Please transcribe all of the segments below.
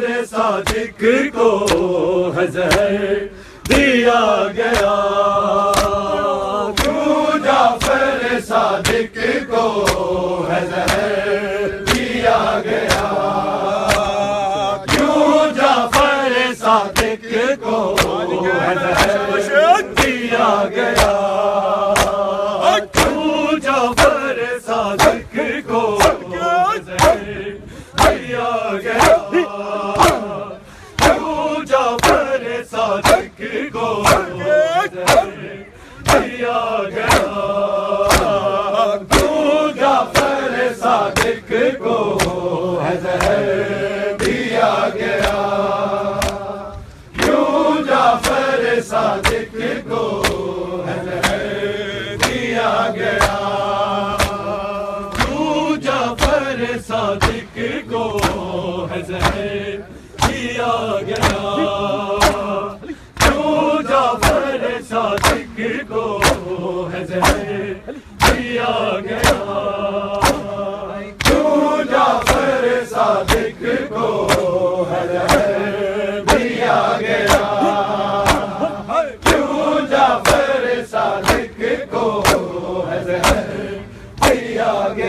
सादिक को है ज़हर दिया गया, क्यों जाफर सादिक को है ज़हर दिया गया, क्यों जाफर सादिक को है ज़हर दिया गया, क्यों जाफर सादिक को है ज़हर दिया गया, क्यों जाफर सादिक को दिया गया, क्यों जाफर सादिक को है ज़हर दिया गया, क्यों जाफर सादिक को है ज़हर दिया गया, क्यों जाफर सादिक को है ज़हर दिया गया, क्यों जाफर सादिक को है ज़हर दिया गया, क्यों जाफर सादिक को है ज़हर दिया गया, क्यों जाफर सादिक को है ज़हर दिया गया,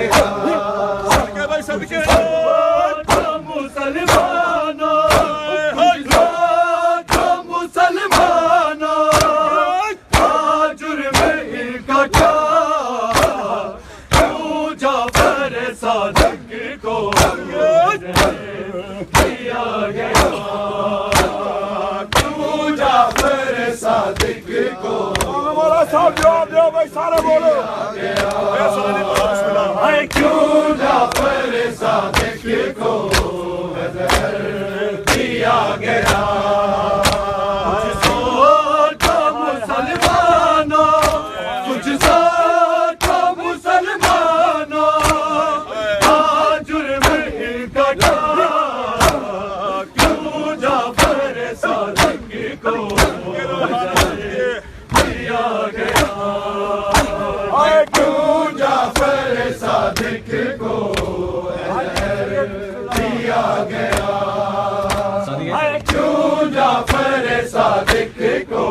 सादिक को दिया गया, क्यों जाफर सादिक को मौला साहब जवाब दो भाई, सारा बोलो। क्यों जाफर सादिक को दिया गया, कुछ सोचो मुसलमानों, कुछ सोचो मुसलमानों, जुर्म इनका क्या, क्यों जाफर सादिक को दिया गया, क्यों जाफर सादिक को दिया गया, क्यों जाफर सादिक को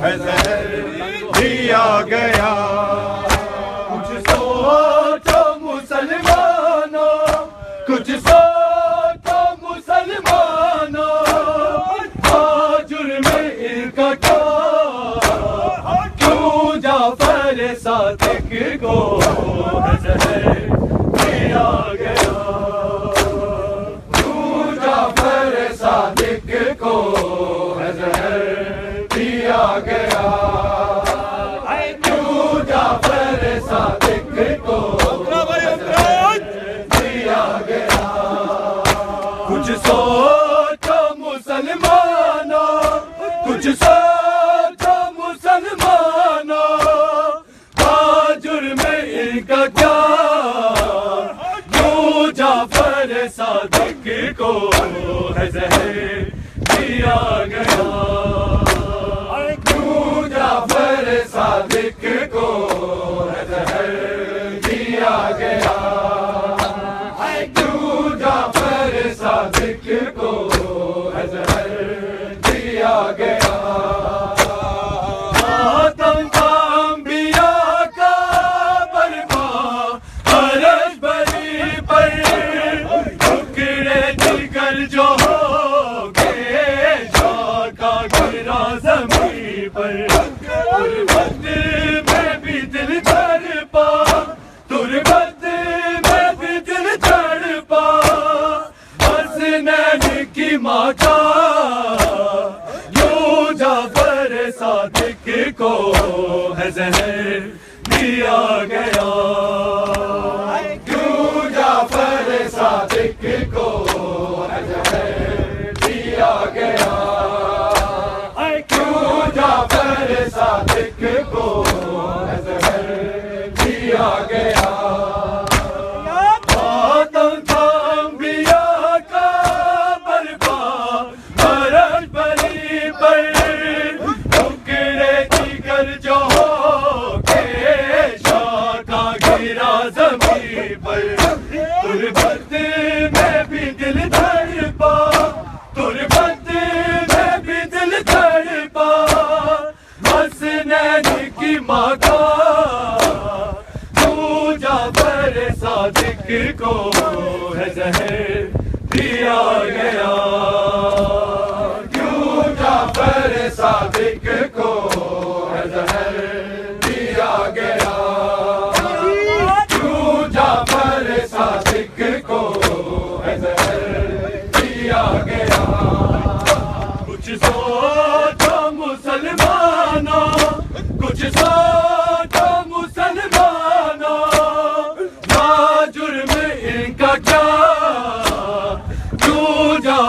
है ज़हर दिया गया, कुछ सोचो मुसलमानों, कुछ सोचो मुसलमानों, जुर्म इनका क्या, क्यों जाफर सादिक को है ज़हर दिया गया, क्यों जाफर सादिक को है ज़हर दिया गया, क्यों जाफर सादिक को दिया गया, कुछ सोचो मुसलमानों, कुछ सोचो मुसलमानों, जुर्म इनका क्या, क्यों जाफर सादिक को है ज़हर दिया गया, क्यों जाफर सादिक को है ज़हर दिया गया, क्यों जाफर सादिक को है ज़हर दिया गया, आदम का अंबिया का बरपा अरश बरी पर, टुकड़े जिगर जो हो गए शाका गिरा ज़मीन पर, तुरबत में भी दिल तड़पा, तुरबत में भी दिल तड़पा, हसनैन की माँ का यूं जाफर सादिक को है ज़हर दिया गया, क्यों जाफर सादिक को है ज़हर दिया गया, क्यों जाफर सादिक को है ज़हर दिया गया, आदम का अंबिया का बरपा अरश बरी पर, टुकड़े जिगर जो हो गए शाका गिरा ज़मीन पर, तुरबत में भी दिल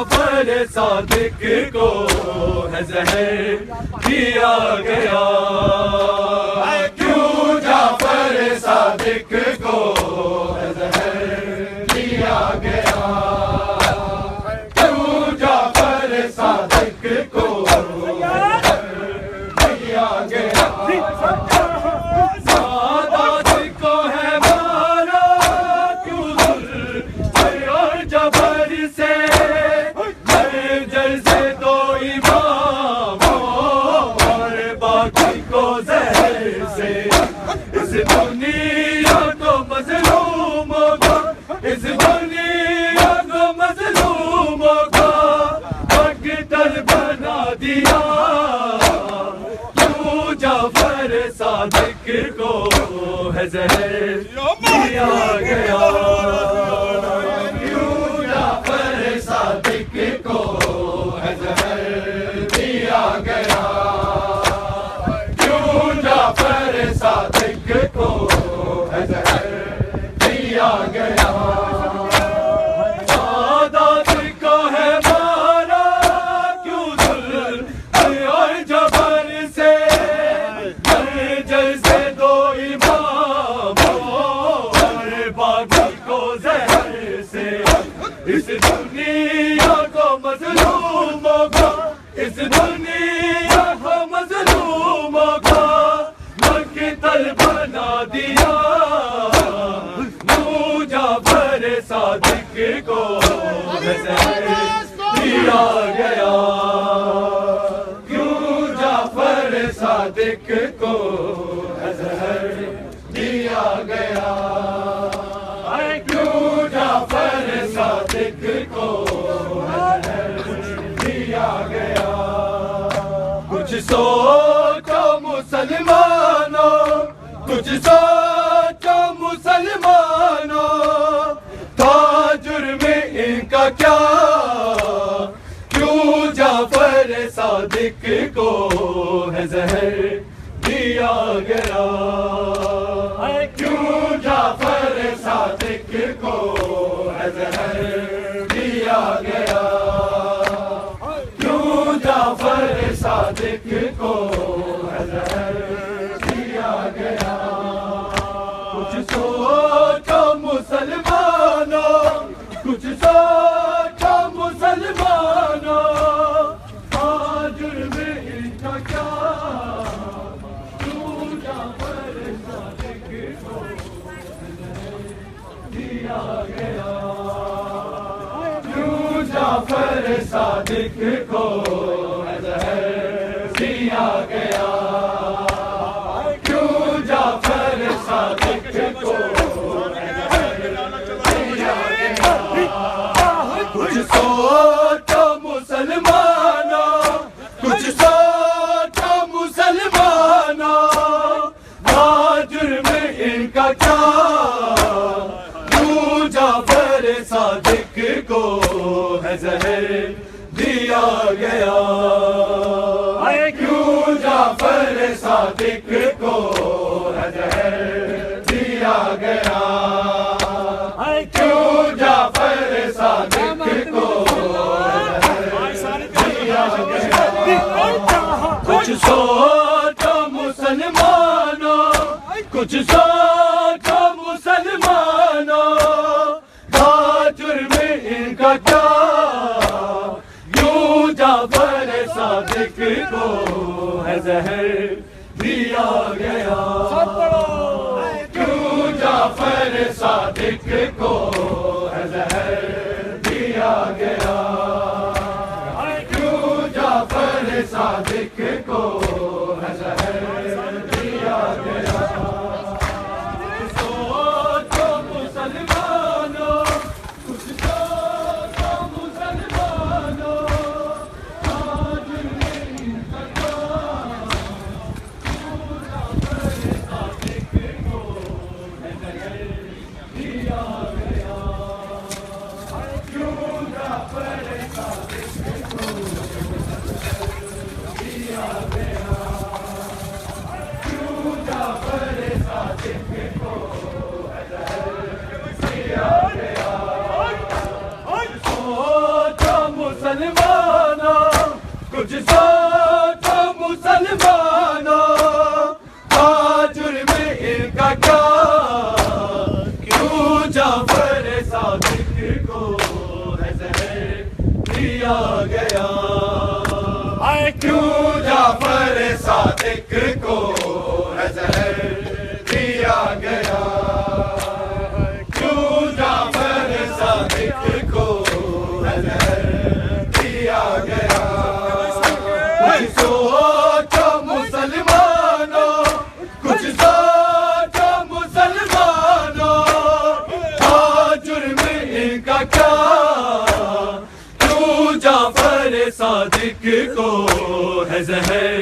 जाफर सादिक को है जहर दिया गया, क्यों जाफर सादिक को है जहर दिया गया, क्यों जाफर सादिक को दिया गया। सादात को है मारा क्यों जुल्म और जबर से, जैसे दो इमाम और बाकी को जहर से, इस दुनिया को मजलूमों को, इस दुनिया को मजलूमों को मकतल बना दिया, क्यों जाफर सादिक को है जहर दिया गया, क्यों जाफर सादिक को है जहर दिया गया, क्यों जाफर सादिक को है जहर दिया गया। सादात को है मारा क्यों जुल्म और जबर से, जैसे दो इमाम और बाकी को जहर से, इस दुनिया को मजलूमों को, इस दुनिया को मजलूमों को मकतल बना दिया, क्यों जाफर सादिक को जहर दिया गया, क्यों जाफर सादिक को जहर दिया गया, क्यों जाफर सादिक को दिया गया। कुछ सोचो मुसलमानों, कुछ सोचो मुसलमानों, था जुर्म इनका क्या, क्यों जाफर सादिक को है जहर दिया गया, क्यों जाफर सादिक को है जहर दिया गया, क्यों जाफर सादिक को है जहर दिया गया। कुछ सोचो मुसलमानों, कुछ सोचो मुसलमानों, आज जुर्म इनका क्या, क्यों जाफर सादिक को दिया गया, क्यों जाफर सादिक को जहर दिया गया, क्यों जाफर सादिक को दिया गया। कुछ सोचो मुसलमानों, कुछ सोचो मुसलमानों, जुर्म इनका क्या, क्यों जाफर सादिक को है जहर दिया गया, क्यों जाफर सादिक को है जहर दिया गया, क्यों जाफर सादिक को दिया गया। कुछ सोचो मुसलमानों, कुछ सोचो मुसलमानों, था जुर्म इनका क्या, क्यों जाफर सादिक को है जहर दिया गया, क्यों जाफर सादिक को है जहर दिया गया, क्यों जाफर सादिक को है जहर दिया गया। सोचो मुसलमानों, कुछ सोचो मुसलमानों, आज इनका क्या, क्यों जाफर सादिक को है जहर दिया गया, क्यों जाफर सादिक को दिया गया। सोचो मुसलमानों, जुर्म इनका क्या, क्यों जाफर सादिक को है जहर दिया गया, क्यों जाफर सादिक को है जहर दिया गया, क्यों जाफर सादिक को है जहर दिया गया। कुछ सोचो मुसलमानों, कुछ सोचो मुसलमानों, जुर्म इनका क्या, क्यों जाफर सादिक को है जहर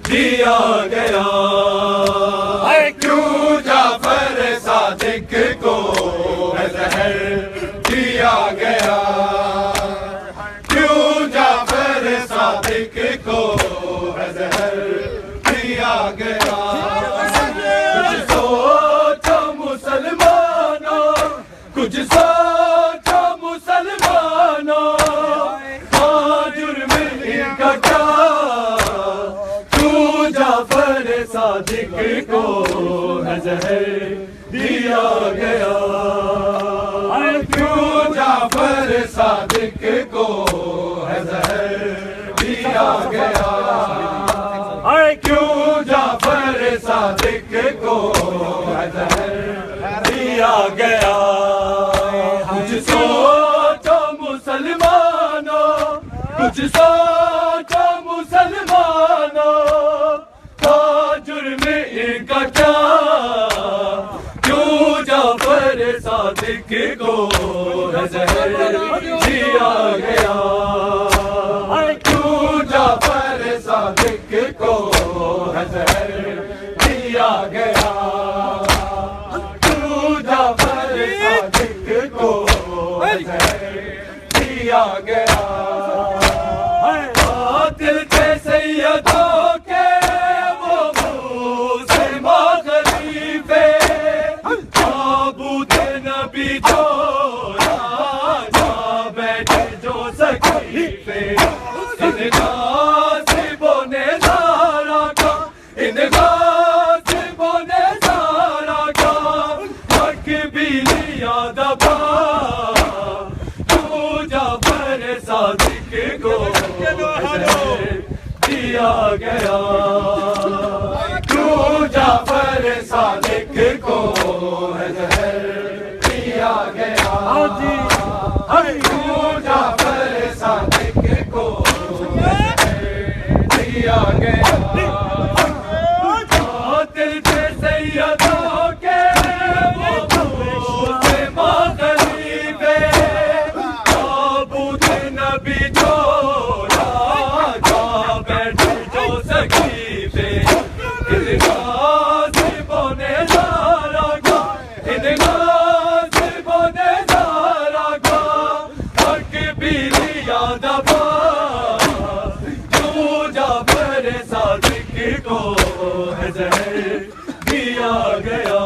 दिया गया, क्यों जाफर सादिक को है जहर दिया गया, क्यों जाफर सादिक को है जहर दिया गया। कुछ सोचो मुसलमानों, कुछ सोचो मुसलमानों, जुर्म इनका क्या, क्यों जाफर सादिक को है जहर दिया गया, क्यों जाफर सादिक को है जहर दिया गया, क्यों जाफर सादिक को है जहर दिया गया। कुछ सोचो मुसलमानों, कुछ सोचो मुसलमानों, जुर्म इनका क्या, क्यों जाफर सादिक को है जहर दिया गया, क्यों जाफर सादिक को है जहर दिया गया, क्यों जाफर सादिक को है जहर दिया गया। दिल के सैयदों के वो मुसलमान खलीफे, ताबूत नबी जो राजा बैठे जो सकीफे, इन गाज़िबों ने ज़ारा का, इन गाज़िबों ने ज़ारा का हक भी लिया दबा, क्यों जाफर सादिक को दिया गया, क्यों जाफर सादिक को है जहर दिया गया, क्यों जाफर सादिक को है जहर दिया गया। दिल के सैयदों के वो मुसलमान खलीफे, ताबूत नबी जो राजा बैठे जो सकीफे, इन गाज़िबों ने ज़ारा का, इन गाज़िबों ने ज़ारा का हक भी लिया दबा, क्यों जाफर सादिक को है जहर दिया गया,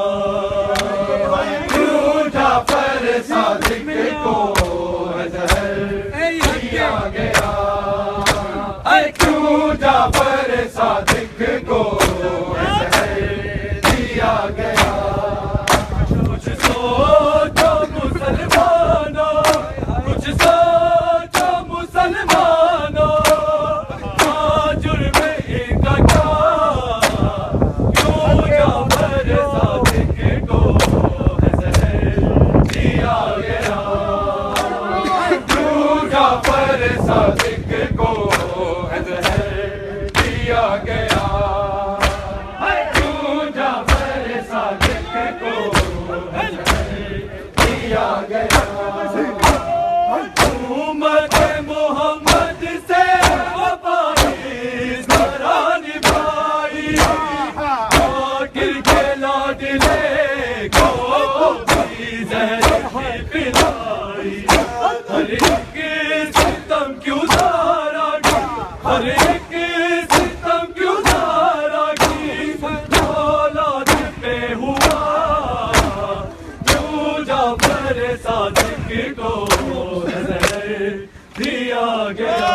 क्यों जाफर सादिक को है जहर दिया गया, क्यों जाफर सादिक को है जहर दिया गया। कुछ सोचो मुसलमानों, कुछ सोचो मुसलमानों, जुर्म इनका क्या, क्यों जाफर सादिक को है जहर दिया गया, क्यों जाफर सादिक को है जहर दिया गया, क्यों जाफर सादिक को है जहर दिया गया। उम्मत मोहम्मद से वफाई इस तरह निभाई, गिर के लाडले को भी जहर पिलाई, हर एक सितम क्यों ज़ारा की, हर एक सितम क्यों ज़ारा की, औलाद पे हुआ, क्यों जाफर सादिक को है जहर दिया गया,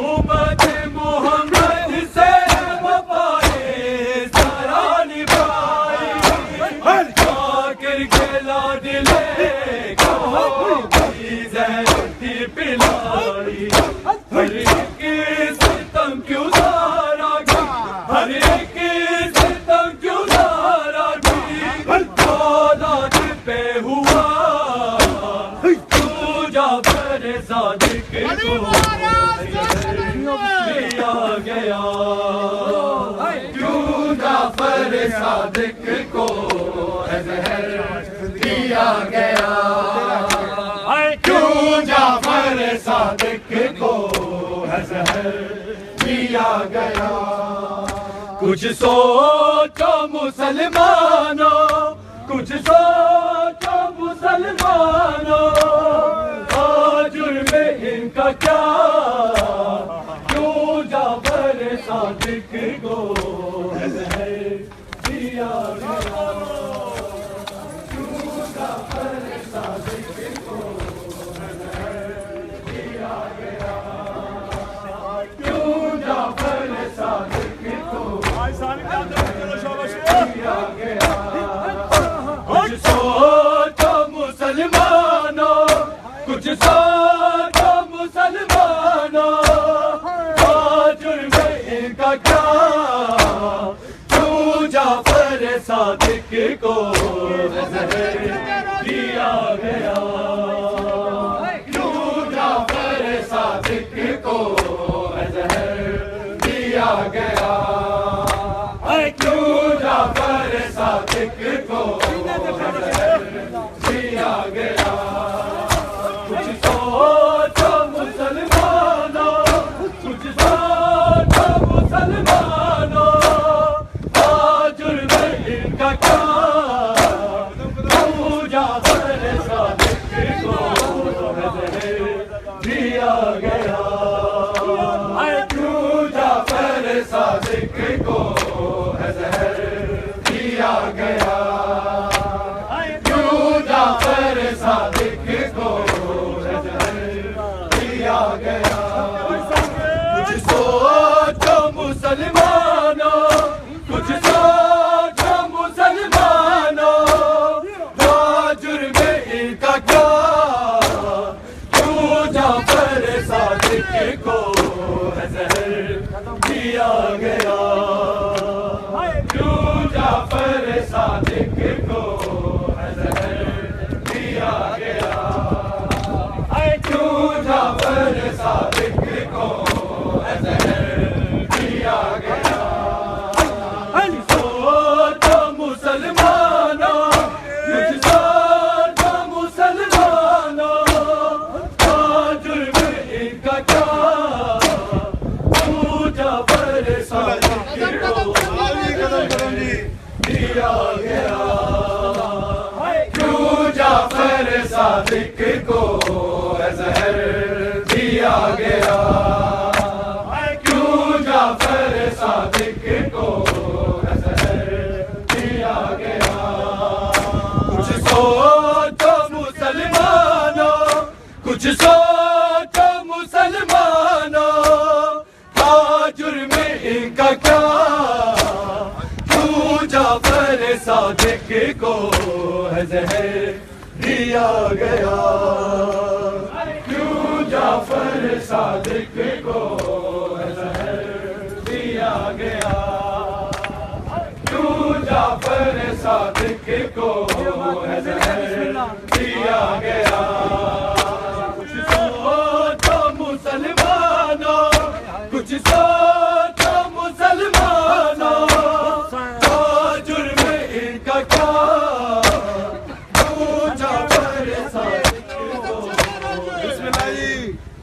उम्मत मोहम्मद से वफाए सारा निभाई, जाकिर के लाडले पिलाई, हर एक सितम क्यों सारा की, हर एक सितम क्यों सारा की, औलाद पे हुआ तू जाफर सादिक को दिया गया, क्यों जाफर सादिक को ज़हर दिया गया, क्यों जाफर सादिक को ज़हर दिया गया। कुछ सोचो मुसलमानों, कुछ सोचो मुसलमानों, जुर्म इनका क्या, क्यों जाफर सादिक को ज़हर दिया गया, क्यों जाफर सादिक को ज़हर दिया गया, क्यों जाफर सादिक को दिया गया। कुछ सोचो मुसलमानों, कुछ सोचो मुसलमानों, जुर्म इनका क्या, क्यों जाफर सादिक को ज़हर दिया गया, क्यों जाफर सादिक को ज़हर दिया गया, क्यों जाफर सादिक को ज़हर दिया गया। कुछ सोचो मुसलमानों, कुछ सोचो मुसलमानों, जुर्म इनका क्या, क्यों जाफर सादिक को ज़हर दिया गया, क्यों जाफर सादिक को ज़हर दिया गया, क्यों जाफर सादिक को ज़हर दिया गया। कुछ सोचो मुसलमानों, कुछ सोचो मुसलमानों, जुर्म इनका क्या, क्यों जाफर सादिक को ज़हर दिया गया, क्यों जाफर सादिक को ज़हर दिया गया, क्यों जाफर सादिक को ज़हर दिया गया। सोचो मुसलमानों, कुछ सोचो मुसलमानों, जुर्म इनका क्या, क्यों जाफर सादिक को दिया गया, क्यों जाफर सादिक को ज़हर दिया गया, क्यों जाफर सादिक को ज़हर दिया गया। कुछ सोचो मुसलमानों, कुछ सोचो मुसलमानों, जुर्म इनका क्या, क्यों जाफर सादिक को ज़हर दिया गया, क्यों जाफर सादिक को ज़हर दिया गया, क्यों जाफर सादिक को ज़हर दिया गया। कुछ सोचो मुसलमानों, कुछ सोचो मुसलमानों, जुर्म इनका क्या, क्यों जाफर सादिक को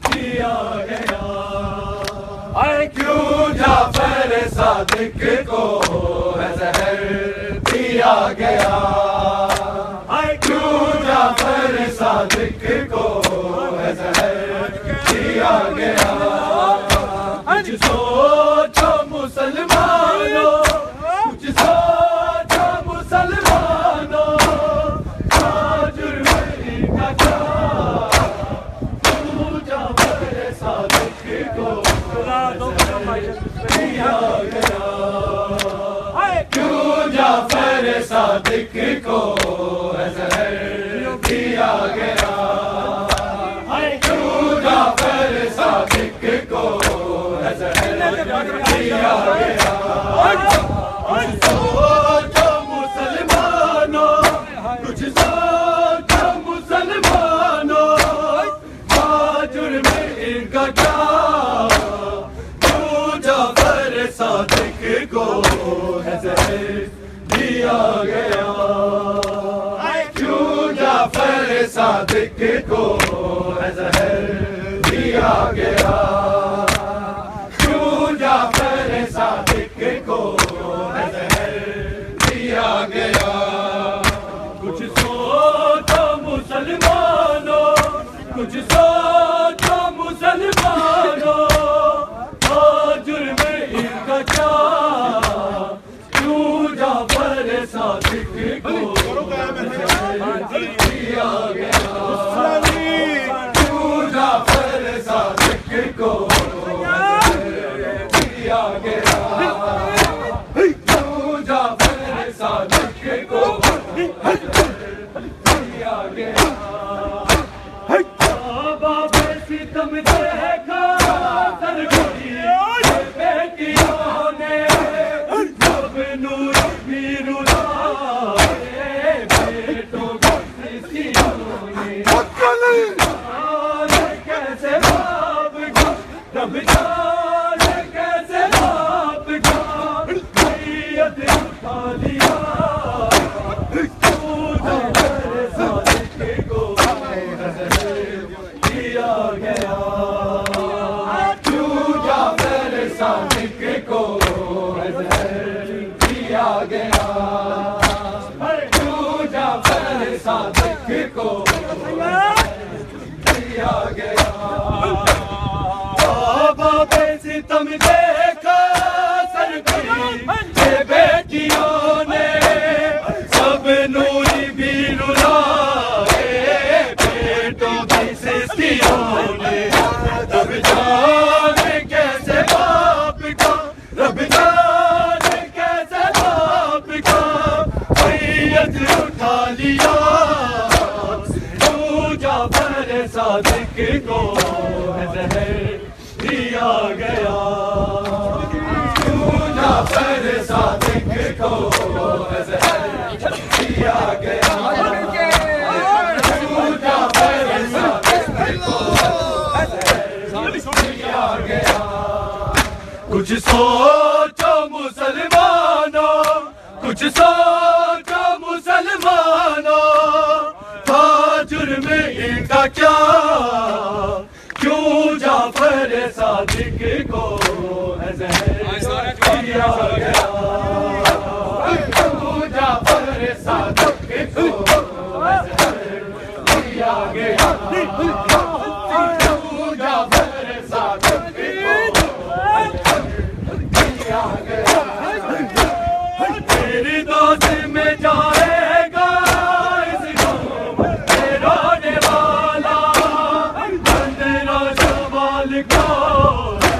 दिया गया, क्यों जाफर सादिक को ज़हर दिया गया, क्यों जाफर सादिक को ज़हर दिया गया। कुछ सोचो मुसलमानों, कुछ सोचो मुसलमानों, जुर्म इनका क्या, क्यों जाफर को ज़हर दिया गया, क्यों जाफर सादिक को ज़हर दिया गया। सोचो मुसलमानों, कुछ सोचो मुसलमानों, जुर्म इनका क्या, क्यों जाफर सादिक को ज़हर दिया गया, क्यों जाफर सादिक को ज़हर दिया गया, क्यों जाफर सादिक को ज़हर दिया गया। कुछ सोचो मुसलमानों, कुछ सोचो मुसलमानों, जुर्म इनका क्या, क्यों जाफर सादिक को दिया गया, क्यों जाफर सादिक को दिया गया, क्यों जाफर सादिक को दिया गया। बाबे सितम देखा सरगोई बेटियों ने, जब नूर भी रुलाए बेटों को सिस्कियों ने, कैसे बाप का रब जाने, कैसे बाप का मैयत उठा लिया, क्यों जाफर सादिक को दिया गया, क्यों जाफर सादिक को दिया गया, क्यों जाफर सादिक को दिया गया। बाबे सितम देखा सरगोई बेटियों ने, सब नूरी भी रुलाए बेटों की सिस्कियों ने, रब जाने कैसे बाप का, रब जाने कैसे बाप का मैयत उठा लिया, क्यों जाफर सादिक को ज़हर दिया गया, क्यों जाफर सादिक को ज़हर दिया गया, क्यों जाफर सादिक को दिया गया। कुछ सोचो मुसलमानों, कुछ सोचो मुसलमानों, जुर्म इनका क्या, क्यों जाफर सादिक को ज़हर दिया गया, क्यों जाफर सादिक को ज़हर दिया गया, क्यों जाफर सादिक को दिया गया। तेरी दोस्त में जाएगा इस गाँव में रोने वाला, बंदना सवाल को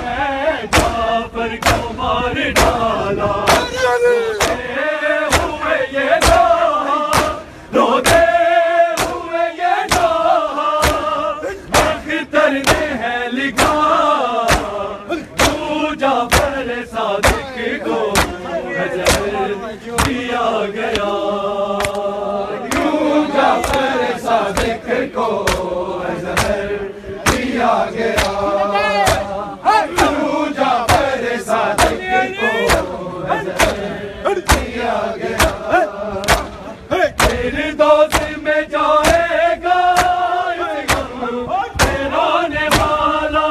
है जाफर को मार डाला, हुए ये रोते हुए ये अख्तर ने है लिखा, क्यों जाफर सादिक को ज़हर दिया गया, क्यों जाफर सादिक को ज़हर दिया गया, क्यों जाफर सादिक को ज़हर दिया गया। तेरे दोस्त में जाएगा रोने वाला,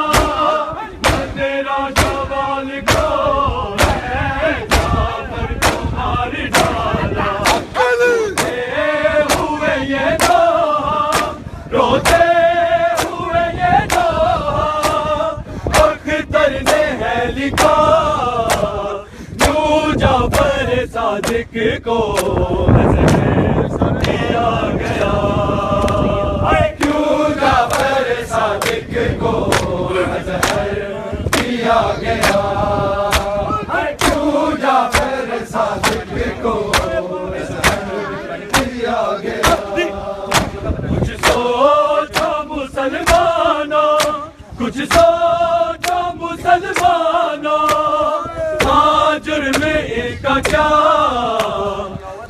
तेरा सवाल को है जाफर को मार डाला, हुए ये रोते हुए ये अख्तर ने है लिखा, क्यों जाफर सादिक को दिया गया, क्यों जाफर सादिक को दिया गया, क्यों जाफर सादिक को कुछ सोचो मुसलमानों, हाँ जुर्म इनका क्या,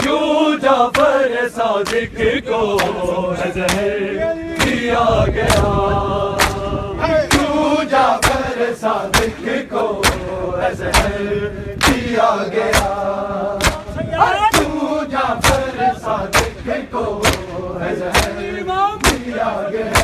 क्यों जाफर सादिक को जहर दिया गया, क्यों जाफर सादिक को जहर दिया गया, क्यों जाफर सादिक को जहर दिया गया।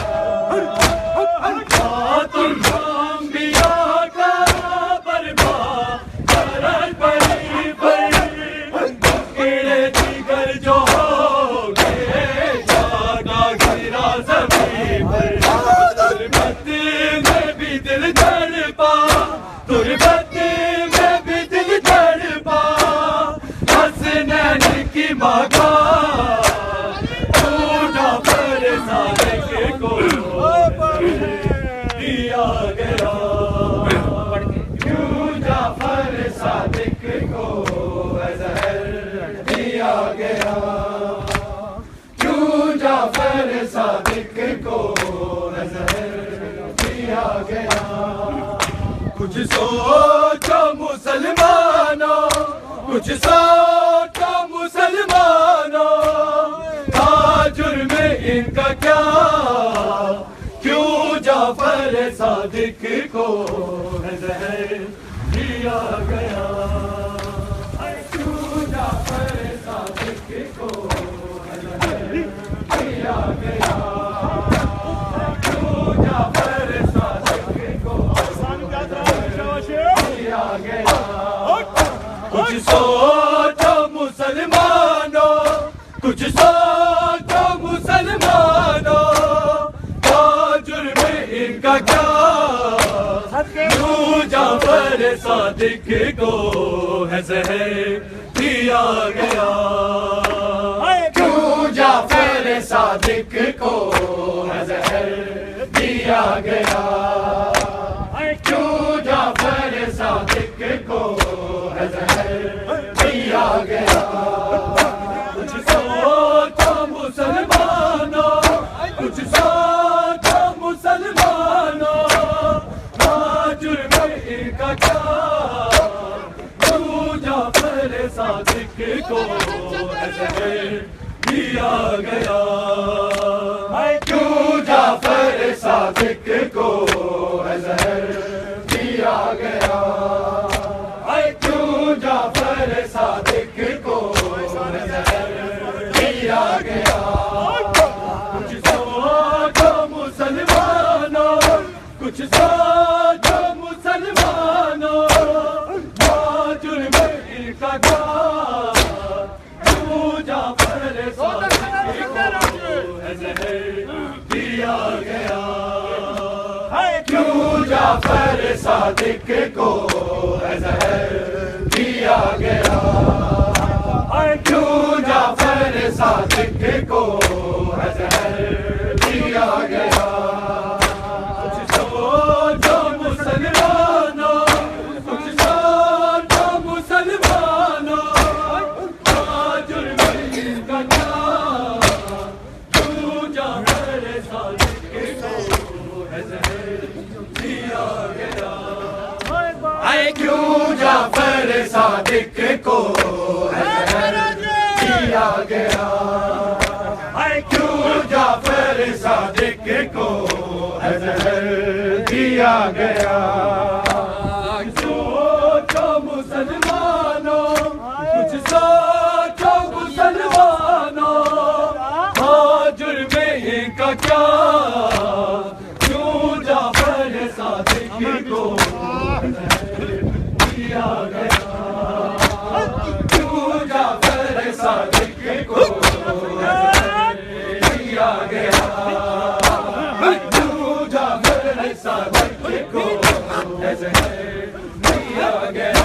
कुछ सोचो मुसलमानों, कुछ सोचो मुसलमानों, हाँ जुर्म इनका क्या, क्यों जाफर सादिक को जहर दिया गया, क्यों जाफर सादिक को जहर दिया गया, क्यों जाफर सादिक को दिया गया। कुछ सोचो मुसलमानों, कुछ सोचो मुसलमानों, जुर्म इनका क्या, क्यों जाफर सादिक को है जहर दिया गया, क्यों जाफर सादिक को है जहर दिया गया, क्यों जाफर सादिक को है जहर दिया गया। कुछ सोचो मुसलमानों, कुछ सोचो मुसलमानों, हाँ जुर्म इनका क्या, क्यों जाफर सादिक को है जहर दिया गया, क्यों जाफर सादिक को है जहर दिया गया, क्यों जाफर सादिक को है जहर दिया गया। कुछ सोचो मुसलमानों, कुछ सोचो मुसलमानों, हाँ जुर्म इनका क्या, क्यों जाफर सादिक को है जहर दिया गया, क्यों जाफर सादिक को है जहर दिया गया, क्यों जाफर सादिक को है जहर दिया गया। कुछ सोचो मुसलमानों, कुछ सोचो मुसलमानों, हाँ जुर्म इनका क्या, क्यों जाफर सादिक को है जहर दिया गया, क्यों जाफर सादिक को है जहर दिया गया, क्यों जाफर सादिक को है जहर दिया गया। सोचो मुसलमानों, कुछ सोचो मुसलमानों, हाँ जुर्म इनका क्या, क्यों जाफर सादिक को दिया गया, क्यों जाफर सादिक को दिया गया, क्यों जाफर सादिक को दिया गया।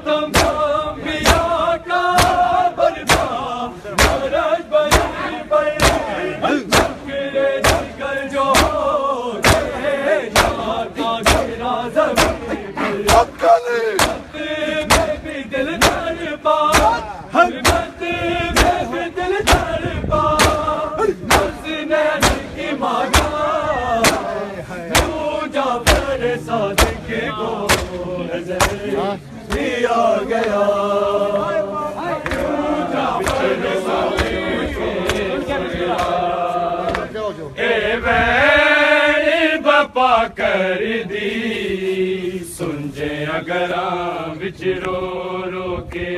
तुम अंबिया का बरदा महाराज बनी बनी जिगर जो आ गया बपा कर दी सुन जे अगर बिच रो रो के